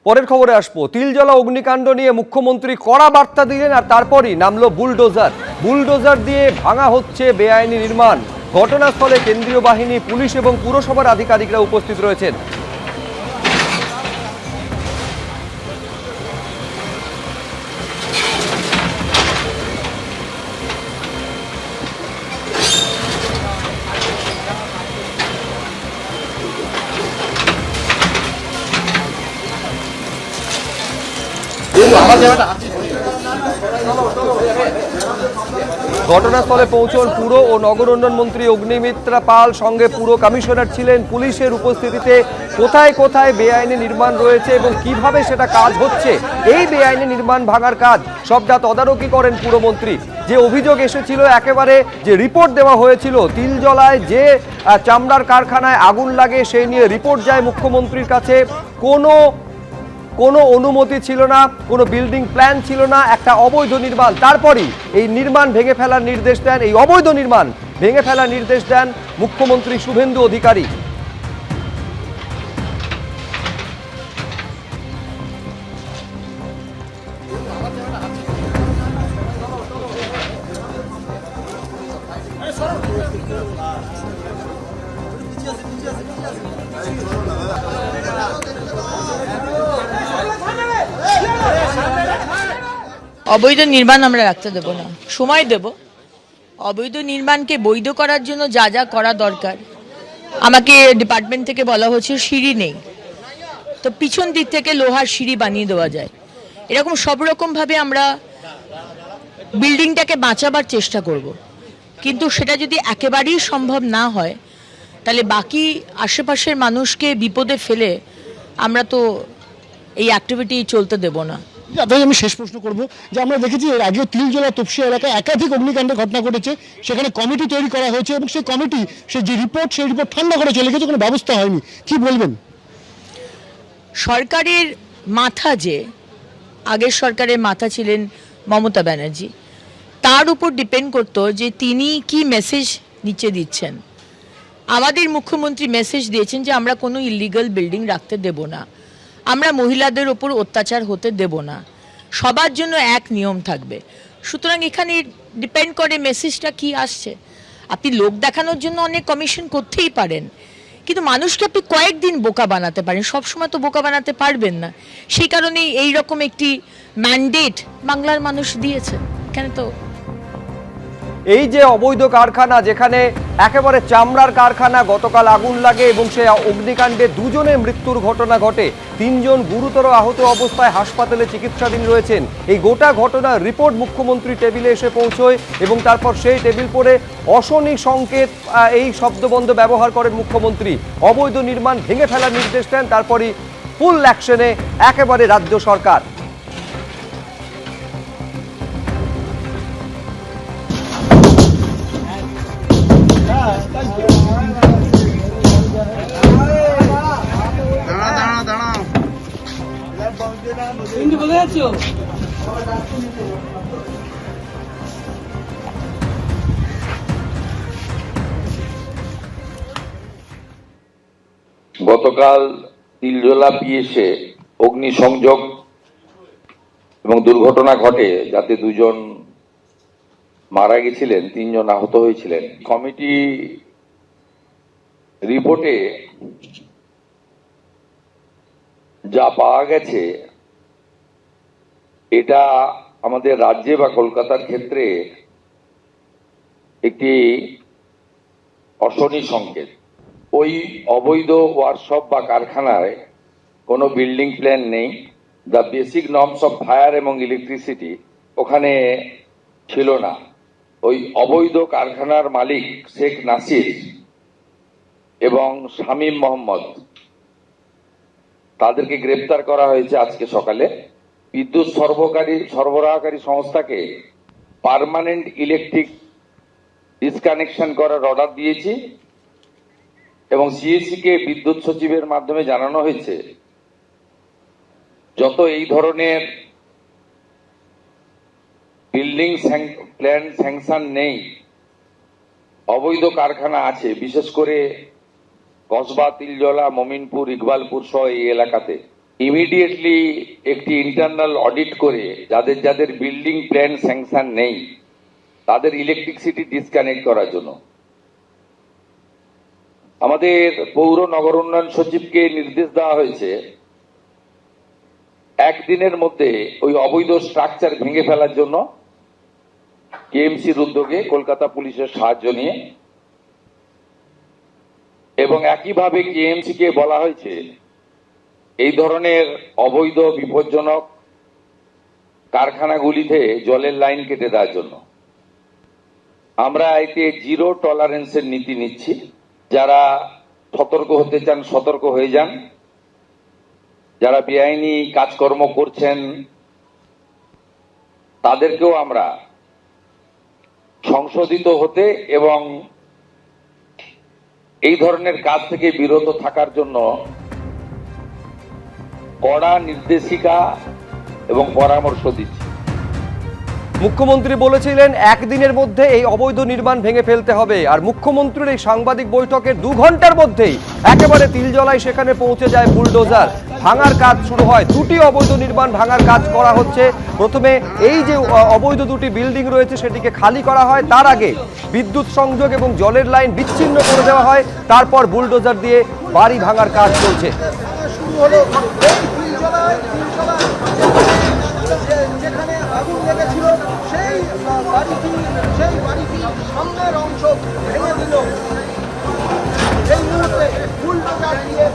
পরের খবরে আসবো। তিলজলা অগ্নিকাণ্ড নিয়ে মুখ্যমন্ত্রী কড়া বার্তা দিলেন আর তারপরই নামলো বুলডোজার দিয়ে ভাঙা হচ্ছে বেআইনি নির্মাণ। ঘটনাস্থলে কেন্দ্রীয় বাহিনী, পুলিশ এবং পুরসভার আধিকারিকরা উপস্থিত রয়েছেন। ঘটনাস্থলে পৌঁছন পুর ও নগর উন্নয়ন মন্ত্রী অগ্নিমিত্রা পাল, সঙ্গে পুর কমিশনার ছিলেন। পুলিশের উপস্থিতিতে কোথায় কোথায় বেআইনি নির্মাণ রয়েছে এবং কিভাবে সেটা কাজ হচ্ছে, এই বেআইনি নির্মাণ ভাঙার কাজ সবটা তদারকি করেন পুরমন্ত্রী। যে অভিযোগ এসেছিল, একেবারে যে রিপোর্ট দেওয়া হয়েছিল, তিলজলায় যে চামড়ার কারখানায় আগুন লাগে সেই নিয়ে রিপোর্ট যায় মুখ্যমন্ত্রীর কাছে। কোনো অনুমতি ছিল না, কোনো বিল্ডিং প্ল্যান ছিল না, একটা অবৈধ নির্মাণ। তারপরই এই নির্মাণ ভেঙে ফেলার নির্দেশ দেন, এই অবৈধ নির্মাণ ভেঙে ফেলার নির্দেশ দেন মুখ্যমন্ত্রী শুভেন্দু অধিকারী। অবৈধ নির্মাণ আমরা রাখতে দেব না, সময় দেব। অবৈধ নির্মাণকে বৈধ করার জন্য যা যা করা দরকার, আমাকে ডিপার্টমেন্ট থেকে বলা হচ্ছে সিঁড়ি নেই, তো পিছন দিক থেকে লোহার সিঁড়ি বানিয়ে দেওয়া যায়। এরকম সব রকমভাবে আমরা বিল্ডিংটাকে বাঁচাবার চেষ্টা করব। কিন্তু সেটা যদি একেবারেই সম্ভব না হয়, তাহলে বাকি আশেপাশের মানুষকে বিপদে ফেলে আমরা তো এই অ্যাক্টিভিটি চলতে দেব না। আপনাকে আমি শেষ প্রশ্ন করব যে আমরা দেখেছি এর আগেও তিলজলা তপসিয়া এলাকায় একাধিক অগ্নিকাণ্ডের ঘটনা ঘটেছে, সেখানে কমিটি তৈরি করা হয়েছে এবং সেই কমিটি সেই রিপোর্ট ঠান্ডা করে চলে গেছে, কোনো ব্যবস্থা হয়নি। কি বলবেন? সরকারের মাথা, যে আগের সরকারের মাথা ছিলেন মমতা ব্যানার্জি, তার উপর ডিপেন্ড করতো যে তিনি কি মেসেজ নিচে দিচ্ছেন। আমাদের মুখ্যমন্ত্রী মেসেজ দিয়েছেন যে আমরা কোনো ইলিগাল বিল্ডিং রাখতে দেব না, আমরা মহিলাদের ওপর অত্যাচার হতে দেব না, সবার জন্য এক নিয়ম থাকবে। সুতরাং এখানে ডিপেন্ড করে মেসেজটা কি আসছে। আপনি লোক দেখানোর জন্য অনেক কমিশন করতেই পারেন, কিন্তু মানুষকে আপনি কয়েকদিন বোকা বানাতে পারেন, সবসময় তো বোকা বানাতে পারবেন না। সেই কারণেই এইরকম একটি ম্যান্ডেট বাংলার মানুষ দিয়েছে। এখানে তো এই যে অবৈধ কারখানা, যেখানে একেবারে চামড়ার কারখানা, গতকাল আগুন লাগে এবং সেই অগ্নিকাণ্ডে দুজনের মৃত্যুর ঘটনা ঘটে, 3 জন গুরুতর আহত অবস্থায় হাসপাতালে চিকিৎসাধীন রয়েছেন। এই গোটা ঘটনার রিপোর্ট মুখ্যমন্ত্রী টেবিলে এসে পৌঁছয় এবং তারপর সেই টেবিল পড়ে অশনি সংকেত, এই শব্দবন্ধ ব্যবহার করেন মুখ্যমন্ত্রী। অবৈধ নির্মাণ ভেঙে ফেলার নির্দেশ দেন, তারপরই ফুল অ্যাকশনে একেবারে রাজ্য সরকার। গতকাল তিলজলা পিএসে অগ্নিসংযোগ এবং দুর্ঘটনা ঘটে, যাতে 2 জন মারা গেছিলেন, 3 জন আহত হয়েছিলেন। কমিটি রিপোর্টে যা পাওয়া গেছে, এটা আমাদের রাজ্যে বা কলকাতার ক্ষেত্রে একটি অশনি সংকেত। ওই অবৈধ ওয়ার্কশপ বা কারখানায় কোনো বিল্ডিং প্ল্যান নেই। The basic norms of fire এবং ইলেকট্রিসিটি ওখানে ছিল না। ওই অবৈধ কারখানার মালিক শেখ নাসির এবং শামীম মোহাম্মদ, তাদেরকে গ্রেপ্তার করা হয়েছে আজকে সকালে। বিদ্যুৎ সরবরাহকারী সংস্থাকে পার্মানেন্ট ইলেকট্রিক ডিসকানেকশন করার অর্ডার দিয়েছি এবং সিএসসি কে বিদ্যুৎ সচিবের মাধ্যমে জানানো হয়েছে যত এই ধরনের বিল্ডিং প্ল্যান স্যাংশন নেই, অবৈধ কারখানা আছে, বিশেষ করে কসবা, তিলজলা, মমিনপুর, ইকবালপুর সহ এই এলাকাতে, ইমিডিয়েটলি একটি ইন্টারনাল অডিট করে যাদের যাদের বিল্ডিং প্ল্যান স্যাংশন নেই তাদের ইলেকট্রিসিটি ডিসকানেক্ট করার জন্য আমাদের পৌর নগর উন্নয়ন সচিবকে নির্দেশ দেওয়া হয়েছে একদিনের মধ্যে ওই অবৈধ স্ট্রাকচার ভেঙে ফেলার জন্য কেএমসির উদ্যোগে কলকাতা পুলিশের সাহায্য নিয়ে, এবং একইভাবে কেএমসি কে বলা হয়েছে এই ধরনের অবৈধ বিপজ্জনক কারখানাগুলিতে জলের লাইন কেটে দেওয়ার জন্য। আমরা এতে জিরো টলারেন্সের নীতি নিচ্ছি। যারা সতর্ক হতে চান সতর্ক হয়ে যান, যারা বেআইনি কাজকর্ম করছেন তাদেরকেও আমরা সংশোধিত হতে এবং এই ধরনের কাজ থেকে বিরত থাকার জন্য কড়া নির্দেশিকা এবং পরামর্শ দিচ্ছি। মুখ্যমন্ত্রী বলেছিলেন একদিনের মধ্যে এই অবৈধ নির্মাণ ভেঙে ফেলতে হবে, আর মুখ্যমন্ত্রীর এই সাংবাদিক বৈঠকের 2 ঘন্টার মধ্যেই একেবারে তিলজলায় সেখানে পৌঁছে যায় বুলডোজার। ভাঙার কাজ শুরু হয়। 2টি অবৈধ নির্মাণ ভাঙার কাজ করা হচ্ছে। প্রথমে এই যে অবৈধ 2টি বিল্ডিং রয়েছে সেটিকে খালি করা হয়, তার আগে বিদ্যুৎ সংযোগ এবং জলের লাইন বিচ্ছিন্ন করে দেওয়া হয়, তারপর বুলডোজার দিয়ে বাড়ি ভাঙার কাজ চলছে। যেখানে আগুন লেগেছিল সেই বাড়িটির সামনের অংশ ভেঙে দিল। এই মুহূর্তে বুলডোজার দিয়ে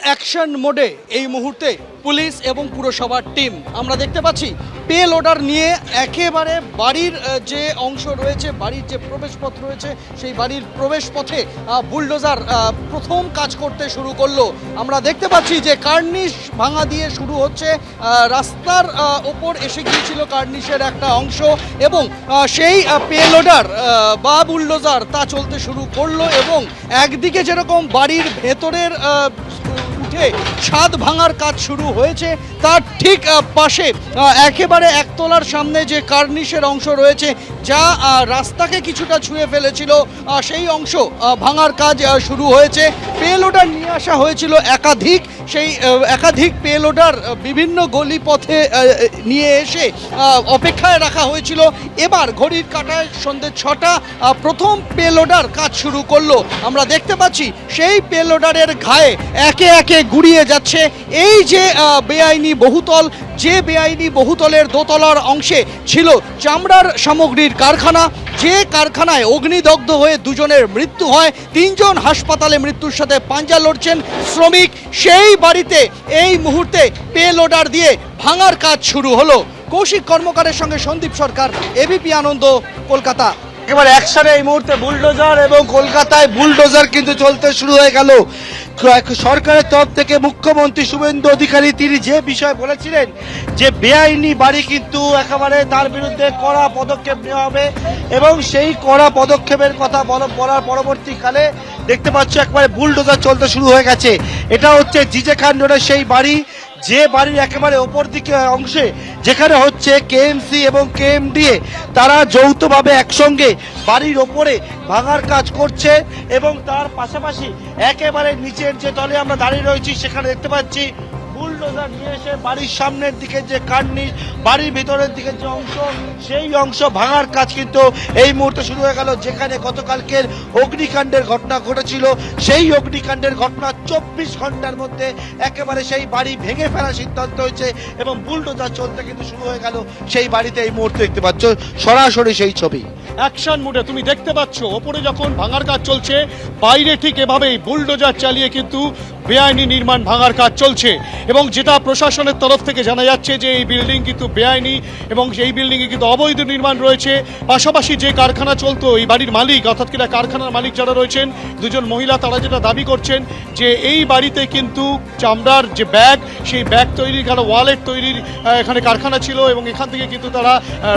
অ্যাকশন মোডে এই মুহূর্তে পুলিশ এবং পুরসভার টিম আমরা দেখতে পাচ্ছি পে লোডার নিয়ে একেবারে বাড়ির যে অংশ রয়েছে, বাড়ির যে প্রবেশপথ রয়েছে, সেই বাড়ির প্রবেশপথে বুলডোজার প্রথম কাজ করতে শুরু করলো। আমরা দেখতে পাচ্ছি যে কার্নিশ ভাঙা দিয়ে শুরু হচ্ছে, রাস্তার ওপর এসে গিয়েছিল কার্নিশের একটা অংশ এবং সেই পে লোডার বা বুলডোজার তা চলতে শুরু করলো এবং একদিকে যেরকম বাড়ির ভেতরের উঠে ছাদ ভাঙার কাজ শুরু হয়েছে, তার ঠিক পাশে একেবারে একতলার সামনে যে কার্নিশের অংশ রয়েছে যা রাস্তাকে কিছুটা ছুঁয়ে ফেলেছিল, সেই অংশ ভাঙার কাজ শুরু হয়েছে। পে লোডার নিয়ে আসা হয়েছিল একাধিক, সেই একাধিক পে লোডার বিভিন্ন গলি পথে নিয়ে এসে অপেক্ষায় রাখা হয়েছিল। এবার ঘড়ির কাঁটায় সন্ধ্যে 6টা প্রথম পে লোডার কাজ শুরু করলো। আমরা দেখতে পাচ্ছি সেই পে লোডারের ঘায়ে একে একে গুড়িয়ে যাচ্ছে এই যে বেআইনি বহুতল, যে বেআইনি বহুতলের দোতলার অংশে ছিল চামড়ার সামগ্রীর কারখানা, যে কারখানায় অগ্নিদগ্ধ হয়ে 2 জনের মৃত্যু হয়, 3 জন হাসপাতালে মৃত্যুর সাথে পাঞ্জা লড়ছেন শ্রমিক, সেই বাড়িতে এই মুহূর্তে পে লোডার দিয়ে ভাঙার কাজ শুরু হলো। কৌশিক কর্মকারের সঙ্গে সন্দীপ সরকার, এবিপি আনন্দ, কলকাতা। একেবারে একসাথে এই মুহূর্তে বুলডোজার এবং কলকাতায় বুলডোজার কিন্তু চলতে শুরু হয়ে গেল। সরকারের তরফ থেকে মুখ্যমন্ত্রী শুভেন্দু অধিকারী তিনি যে বিষয় বলেছিলেন যে বেআইনি বাড়ি কিন্তু একেবারে তার বিরুদ্ধে কড়া পদক্ষেপ নেওয়া হবে এবং সেই কড়া পদক্ষেপের কথা বলার পরবর্তীকালে দেখতে পাচ্ছ একেবারে বুলডোজার চলতে শুরু হয়ে গেছে। এটা হচ্ছে জিজে খান রোডের সেই বাড়ি, যে বাড়ির একেবারে ওপর দিকে অংশে যেখানে হচ্ছে কেএমসি এবং কেএমডিএ তারা যৌথভাবে একসঙ্গে বাড়ির ওপরে ভাঙার কাজ করছে এবং তার পাশাপাশি একেবারে নিচের যে তলে আমরা দাঁড়িয়ে রয়েছি সেখানে দেখতে পাচ্ছি বুলডোজার বুলডোজার নিয়ে এসে বাড়ির সামনের দিকে যে কার্নিশ, বাড়ির ভিতরের দিকে যে অংশ, সেই অংশ ভাঙার কাজ কিন্তু এই মুহূর্তে শুরু হয়ে গেল। যেখানে গতকালকের অগ্নিকাণ্ডের ঘটনা ঘটেছিল, সেই অগ্নিকাণ্ডের ঘটনা 24 ঘন্টার মধ্যে একেবারে সেই বাড়ি ভেঙে ফেলার সিদ্ধান্ত হয়েছে এবং বুলডোজার চলতে কিন্তু শুরু হয়ে গেল সেই বাড়িতে। এই মুহূর্তে দেখতে পাচ্ছ সরাসরি সেই ছবি। অ্যাকশন মোডে তুমি দেখতে পাচ্ছ, ওপরে যখন ভাঙার কাজ চলছে, বাইরে ঠিক এভাবেই বুলডোজার চালিয়ে কিন্তু বেআইনি নির্মাণ ভাঙার কাজ চলছে। এবং যেটা প্রশাসনের তরফ থেকে জানা যাচ্ছে যে এই বিল্ডিং কিন্তু বেআইনি এবং এই বিল্ডিংয়ে কিন্তু অবৈধ নির্মাণ রয়েছে। পাশাপাশি যে কারখানা চলতো, এই বাড়ির মালিক অর্থাৎ কিনা কারখানার মালিক যারা রয়েছেন, দুজন মহিলা, তারা যেটা দাবি করছেন যে এই বাড়িতে কিন্তু চামড়ার যে ব্যাগ, সেই ব্যাগ তৈরির কারণ ওয়ালেট তৈরির এখানে কারখানা ছিল এবং এখান থেকে কিন্তু তারা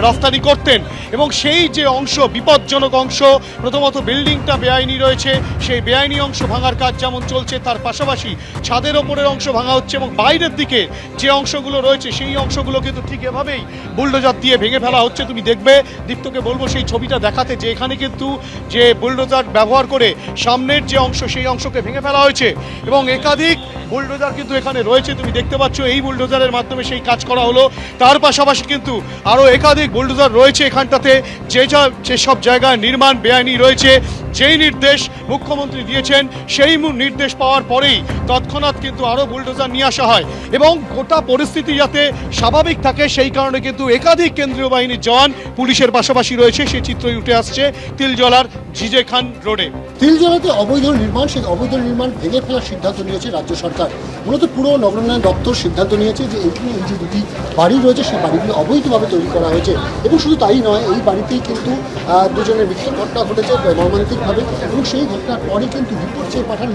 রফতানি করতেন। এবং সেই যে অংশ, বিপজ্জনক অংশ, প্রথমত বিল্ডিংটা বেআইনি রয়েছে, সেই বেআইনি অংশ ভাঙার কাজ যেমন চলছে, তার পাশাপাশি ছাদের ওপরের অংশ ভাঙা হচ্ছে এবং বাইরের দিকে যে অংশগুলো রয়েছে সেই অংশগুলো কিন্তু ঠিক এভাবেই বুলডোজার দিয়ে ভেঙে ফেলা হচ্ছে। তুমি দেখবে, দীপ্তকে বলবো সেই ছবিটা দেখাতে, যে এখানে কিন্তু যে বুলডোজার ব্যবহার করে সামনের যে অংশ, সেই অংশকে ভেঙে ফেলা হয়েছে এবং একাধিক বুলডোজার কিন্তু এখানে রয়েছে। তুমি দেখতে পাচ্ছ এই বুলডোজারের মাধ্যমে সেই কাজ করা হলো। তার পাশাপাশি কিন্তু আরও একাধিক বুলডোজার রয়েছে এখানটাতে, যেসব জায়গায় নির্মাণ বেআইনি রয়েছে, যেই নির্দেশ মুখ্যমন্ত্রী দিয়েছেন, সেই নির্দেশ পাওয়ার পরেই তৎক্ষণাৎ কিন্তু আরও বুলডোজার নিয়ে আসা হয় এবং গোটা পরিস্থিতি যাতে স্বাভাবিক থাকে সেই কারণে কিন্তু একাধিক কেন্দ্রীয় বাহিনীর জওয়ান পুলিশের পাশাপাশি রয়েছে। সেই চিত্রই উঠে আসছে তিলজলার জিজে খান রোডে। তিলজলাতে অবৈধ নির্মাণ, সেই অবৈধ নির্মাণ ভেঙে ফেলার সিদ্ধান্ত নিয়েছে রাজ্য সরকার। মূলত পুরো নগরোন্নয়ন দপ্তর সিদ্ধান্ত নিয়েছে যে এইখানে এই যে দুটি বাড়ি রয়েছে, সেই বাড়িগুলো অবৈধভাবে তৈরি করা হয়েছে। এবং শুধু তাই নয়, এই বাড়িতেই কিন্তু দুজনের মৃত্যুর ঘটনা ঘটেছে মর্মান্তিকভাবে এবং সেই ঘটনার পরে কিন্তু রিপোর্ট চেয়ে পাঠান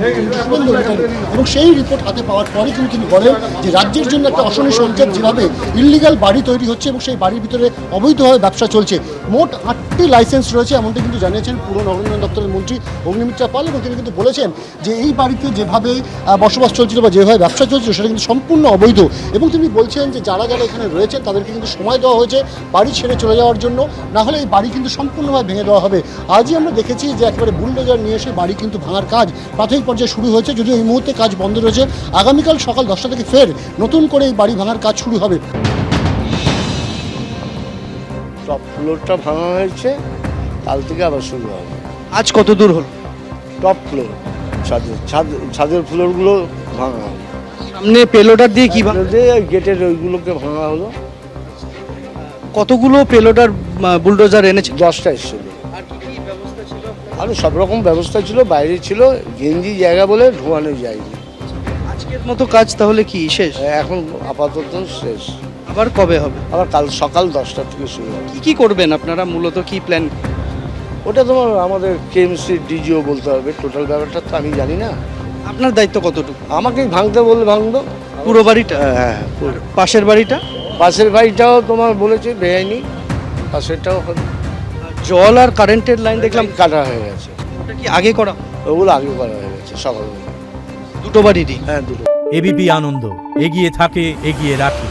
শুভেন্দু অধিকারী এবং সেই রিপোর্ট হাতে পাওয়ার পরে কিন্তু তিনি বলেন যে রাজ্যের জন্য একটা অশনি সংকেত, যেভাবে ইল্লিগাল বাড়ি তৈরি হচ্ছে এবং সেই বাড়ির ভিতরে অবৈধভাবে ব্যবসা চলছে। মোট 8টি লাইসেন্স রয়েছে, এমনটি কিন্তু জানিয়েছেন পুরো নগরোন্নয়ন দপ্তরের মন্ত্রী অগ্নিমিত্রা পাল এবং তিনি কিন্তু বলেছেন যে এই বাড়িতে যেভাবে বসবাস চলছিল বা যেভাবে ব্যবসা চলছিল সেটা কিন্তু সম্পূর্ণ অবৈধ। এবং তিনি বলছেন যে যারা যারা এখানে রয়েছেন তাদেরকে কিন্তু সময় দেওয়া হয়েছে বাড়ি ছেড়ে চলে যাওয়ার জন্য, না হলে এই বাড়ি কিন্তু সম্পূর্ণভাবে ভেঙে দেওয়া হবে। আজই আমরা দেখেছি যে একেবারে বুলডোজার নিয়ে এসে বাড়ি কিন্তু ভাঙার কাজ প্রাথমিক পর্যায়ে শুরু হয়েছে, যদিও এই মুহূর্তে কাজ বন্ধ রয়েছে। আগামীকাল সকাল 10টা থেকে ফের নতুন করে এই বাড়ি ভাঙার কাজ শুরু হবে। টপ ফ্লোরটা ভাঙা হয়েছে, কাল থেকে আবার শুরু হবে। আজ কত দূর হলো? টপ ফ্লোর, ছাদের ফ্লোরগুলো ভাঙা হলো। সামনে পেলোডার দিয়ে কি গেটের ওইগুলোকে ভাঙা হলো। কতগুলো পেলোডার বুলডোজার এনেছে? 10টা এসেছিল। আরও সব রকম ব্যবস্থা ছিল, বাইরে ছিল, গেঞ্জি জায়গা বলে ঢোয়ানো যায়নি। আজকের মতো কাজ তাহলে কি শেষ? এখন আপাতত শেষ, আবার কবে হবে? আবার কাল সকাল 10টা থেকে শুরু হবে। কি করবেন আপনারা, মূলত কি প্ল্যান? ওটা তোমার আমাদের কেএমসি ডিজিও বলতে হবে, টোটাল ব্যাপারটা তো আমি জানি না। আপনার দায়িত্ব কতটুকু? আমাকেই ভাঙতে বললে ভাঙতো। পুরো বাড়িটা? হ্যাঁ, পাশের বাড়িটা? পাশের বাড়িটাও তোমার বলেছে বেআইনি, পাশেরটাও জল আর কারেন্টের লাইন দেখলাম কাটা হয়ে গেছে। ওটা কি আগে করা? ওগুলো আগে করা হয়ে গেছে সকালবেলা। দুটো বাড়িরই? হ্যাঁ, দুটো। এবিপি আনন্দ, এগিয়ে থাকে, এগিয়ে রাখে।